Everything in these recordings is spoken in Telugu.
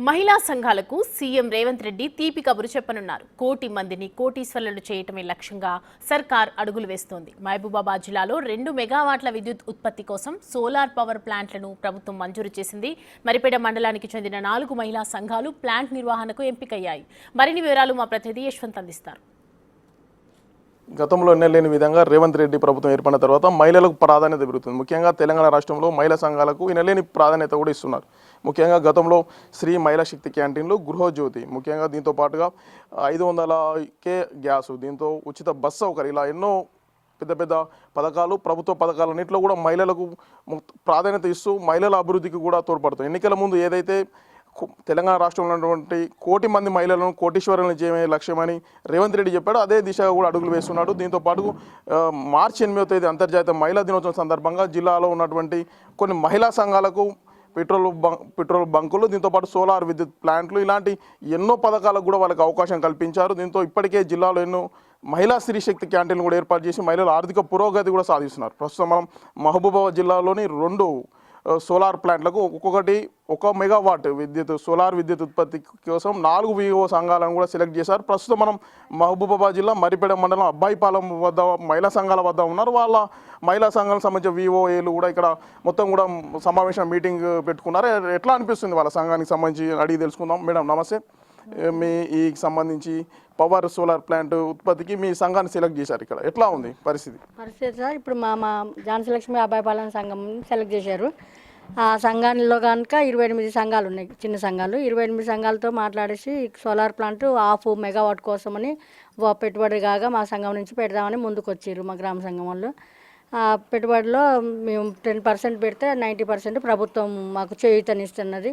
మహిళా సంఘాలకు సీఎం రేవంత్ రెడ్డి తీపి కబురు చెప్పనున్నారు. కోటి మందిని కోటీశ్వరులను చేయటమే లక్ష్యంగా సర్కార్ అడుగులు వేస్తోంది. మహబూబాబాద్ జిల్లాలో 2 మెగావాట్ల విద్యుత్ ఉత్పత్తి కోసం సోలార్ పవర్ ప్లాంట్లను ప్రభుత్వం మంజూరు చేసింది. మరిపేడ మండలానికి చెందిన 4 మహిళా సంఘాలు ప్లాంట్ నిర్వహణకు ఎంపికయ్యాయి. మరిన్ని వివరాలు మా ప్రతినిధి యశ్వంత్ అందిస్తారు. గతంలో ఎన్నలేని విధంగా రేవంత్ రెడ్డి ప్రభుత్వం ఏర్పడిన తర్వాత మహిళలకు ప్రాధాన్యత పెరుగుతుంది. ముఖ్యంగా తెలంగాణ రాష్ట్రంలో మహిళా సంఘాలకు ఎన్నలేని ప్రాధాన్యత కూడా ఇస్తున్నారు. ముఖ్యంగా గతంలో శ్రీ మహిళా శక్తి క్యాంటీన్లు, గృహజ్యోతి, ముఖ్యంగా దీంతో పాటుగా 500K గ్యాసు, దీంతో ఉచిత బస్ సౌకర్యం, ఇలా ఎన్నో పెద్ద పెద్ద పథకాలు, ప్రభుత్వ పథకాలన్నింటిలో కూడా మహిళలకు ప్రాధాన్యత ఇస్తూ మహిళల అభివృద్ధికి కూడా తోడ్పడుతుంది. ఎన్నికల ముందు ఏదైతే తెలంగాణ రాష్ట్రంలో ఉన్నటువంటి 1 కోటి మంది మహిళలను కోటీశ్వరులను చేయమే లక్ష్యమని రేవంత్ రెడ్డి చెప్పాడు. అదే దిశగా కూడా అడుగులు వేస్తున్నాడు. దీంతో పాటు మార్చి 8వ తేదీ అంతర్జాతీయ మహిళా దినోత్సవం సందర్భంగా జిల్లాలో ఉన్నటువంటి కొన్ని మహిళా సంఘాలకు పెట్రోల్ బంకులు, దీంతోపాటు సోలార్ విద్యుత్ ప్లాంట్లు, ఇలాంటి ఎన్నో పథకాలకు కూడా వాళ్ళకి అవకాశం కల్పించారు. దీంతో ఇప్పటికే జిల్లాలో ఎన్నో మహిళా స్త్రీ శక్తి క్యాంటీన్లు కూడా ఏర్పాటు చేసి మహిళల ఆర్థిక పురోగతి కూడా సాధిస్తున్నారు. ప్రస్తుతం మనం మహబూబాబాద్ జిల్లాలోని 2 సోలార్ ప్లాంట్లకు ఒక్కొక్కటి 1 మెగావాట్ సోలార్ విద్యుత్ ఉత్పత్తి కోసం 4 వివో సంఘాలను కూడా సెలెక్ట్ చేశారు. ప్రస్తుతం మనం మహబూబాబాద్ జిల్లా మరిపేడ మండలం అబ్బాయిపాలెం వద్ద మహిళా సంఘాల వద్ద ఉన్నారు. వాళ్ళ మహిళా సంఘాలకు సంబంధించిన వివోఏలు కూడా ఇక్కడ మొత్తం కూడా సమావేశం మీటింగ్ పెట్టుకున్నారు. ఎట్లా అనిపిస్తుంది వాళ్ళ సంఘానికి సంబంధించి అడిగి తెలుసుకుందాం. మేడం నమస్తే. మీ ఈ సంబంధించి పవర్ సోలార్ ప్లాంట్ ఉత్పత్తికి మీ సంఘాన్ని సెలెక్ట్ చేశారు. ఇక్కడ ఎట్లా ఉంది పరిస్థితి? సార్, ఇప్పుడు మా ఝాన్సీ లక్ష్మి అబ్బాయిపాలెం సంఘం సెలెక్ట్ చేశారు. ఆ సంఘాల్లో కనుక 28 సంఘాలు ఉన్నాయి, చిన్న సంఘాలు. 28 సంఘాలతో మాట్లాడేసి సోలార్ ప్లాంట్ 1/2 మెగావాట్ కోసమని పెట్టుబడి కాగా మా సంఘం నుంచి పెడదామని ముందుకు వచ్చారు మా గ్రామ సంఘం వాళ్ళు. ఆ పెట్టుబడిలో మేము 10% పెడితే 90% ప్రభుత్వం మాకు చేయూతనిస్తున్నది.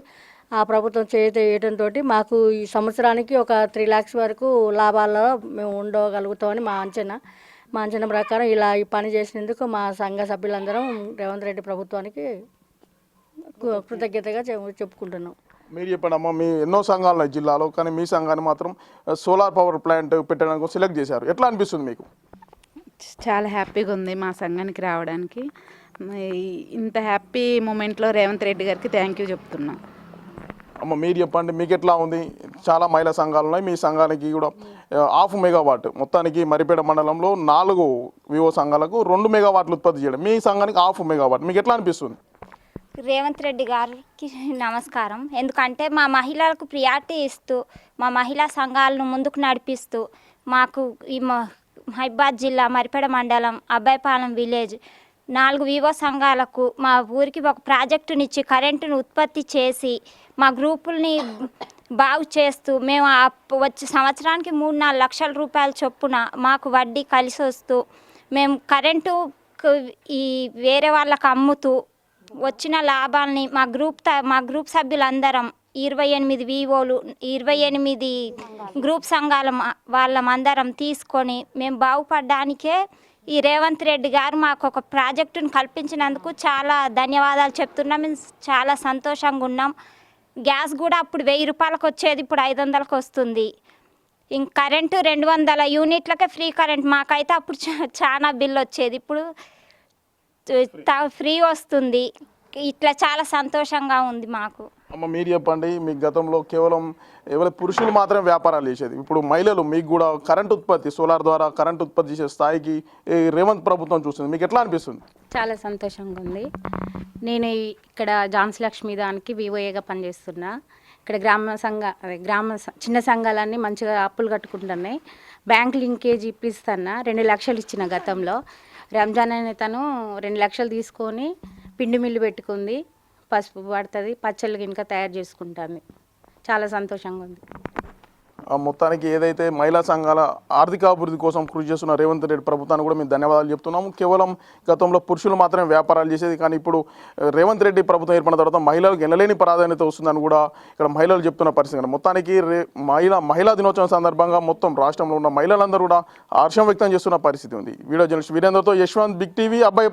ఆ ప్రభుత్వం చేయటంతో మాకు ఈ సంవత్సరానికి ఒక 3 lakhs వరకు లాభాల్లో మేము ఉండగలుగుతామని మా అంచనా ప్రకారం ఇలా ఈ పని చేసినందుకు మా సంఘ సభ్యులందరం రేవంత్ రెడ్డి ప్రభుత్వానికి కృతజ్ఞతగా చెప్పుకుంటున్నాం. మీరు చెప్పండి అమ్మ, మీ ఎన్నో సంఘాలు ఉన్నాయి జిల్లాలో, కానీ మీ సంఘాన్ని మాత్రం సోలార్ పవర్ ప్లాంట్ పెట్టడానికి సెలెక్ట్ చేశారు. ఎట్లా అనిపిస్తుంది మీకు? చాలా హ్యాపీగా ఉంది మా సంఘానికి రావడానికి. ఇంత హ్యాపీ మూమెంట్లో రేవంత్ రెడ్డి గారికి థ్యాంక్ యూ చెప్తున్నా. అమ్మ మీరు చెప్పండి, మీకు ఎట్లా ఉంది? చాలా మహిళా సంఘాలు ఉన్నాయి. మీ సంఘానికి కూడా 1/2 మెగావాట్, మొత్తానికి మరిపేడ మండలంలో 4 వివో సంఘాలకు 2 మెగావాట్లు ఉత్పత్తి చేయడం, మీ సంఘానికి 1/2 మెగావాట్, మీకు ఎట్లా అనిపిస్తుంది? రేవంత్ రెడ్డి గారికి నమస్కారం. ఎందుకంటే మా మహిళలకు ప్రియారిటీ ఇస్తూ మా మహిళా సంఘాలను ముందుకు నడిపిస్తూ మాకు ఈ మహబూబాబాద్ జిల్లా మరిపేడ మండలం అబ్బాయిపాలెం విలేజ్ 4 వివో సంఘాలకు మా ఊరికి ఒక ప్రాజెక్టునిచ్చి కరెంటును ఉత్పత్తి చేసి మా గ్రూపుల్ని బాగు చేస్తూ మేము వచ్చే సంవత్సరానికి 3-4 లక్షల రూపాయల చొప్పున మాకు వడ్డీ కలిసి వస్తూ మేము కరెంటు ఈ వేరే వాళ్ళకు అమ్ముతూ వచ్చిన లాభాలని మా గ్రూప్ సభ్యులందరం 28 వివోలు 28 గ్రూప్ సంఘాల వాళ్ళమందరం తీసుకొని మేము బాగుపడడానికే ఈ రేవంత్ రెడ్డి గారు మాకు ఒక ప్రాజెక్టును కల్పించినందుకు చాలా ధన్యవాదాలు చెప్తున్నాం. మేము చాలా సంతోషంగా ఉన్నాం. గ్యాస్ కూడా అప్పుడు 1000 రూపాయలకు వచ్చేది, ఇప్పుడు 500లకు వస్తుంది. ఇంక కరెంటు 200 యూనిట్లకే ఫ్రీ కరెంట్. మాకైతే అప్పుడు చాలా బిల్ వచ్చేది, ఇప్పుడు ఫ్రీ వస్తుంది. ఇట్లా చాలా సంతోషంగా ఉంది మాకు. అమ్మ మీరు చెప్పండి, మీ గతంలో కేవలం పురుషులు మాత్రమే వ్యాపారాలు చేసేది, ఇప్పుడు మహిళలు మీకు కూడా కరెంట్ ఉత్పత్తి సోలార్ ద్వారా కరెంట్ ఉత్పత్తి చేసే స్థాయికి రేవంత్ ప్రభుత్వం చూస్తుంది. మీకు ఎట్లా అనిపిస్తుంది? చాలా సంతోషంగా ఉంది. నేను ఇక్కడ ఝాన్సీ లక్ష్మి దానికి వివోఏగా పనిచేస్తున్నా. ఇక్కడ చిన్న సంఘాలన్నీ మంచిగా అప్పులు కట్టుకుంటున్నాయి. Bank linkage ఇప్పిస్తున్నా. 2 లక్షలు ఇచ్చిన గతంలో. రంజాన్ అనే తను 2 లక్షలు తీసుకొని పిండి మిల్లు పెట్టుకుంది, పసుపు పడుతుంది, పచ్చళ్ళు గినక తయారు చేసుకుంటుంది. చాలా సంతోషంగా ఉంది. మొత్తానికి ఏదైతే మహిళా సంఘాల ఆర్థిక అభివృద్ధి కోసం కృషి చేస్తున్న రేవంత్ రెడ్డి ప్రభుత్వాన్ని కూడా మేము ధన్యవాదాలు చెప్తున్నాము. కేవలం గతంలో పురుషులు మాత్రమే వ్యాపారాలు చేసేది, కానీ ఇప్పుడు రేవంత్ రెడ్డి ప్రభుత్వం ఏర్పడిన తర్వాత మహిళలకు ఎనలేని ప్రాధాన్యత వస్తుందని కూడా ఇక్కడ మహిళలు చెప్తున్న పరిస్థితి. మొత్తానికి మహిళా దినోత్సవం సందర్భంగా మొత్తం రాష్ట్రంలో ఉన్న మహిళలందరూ కూడా హర్షం వ్యక్తం చేస్తున్న పరిస్థితి ఉంది. వీడియో జర్నలిస్ట్ వీరేంద్రతో యశ్వంత్, బిగ్ టీవీ, అబ్బాయి.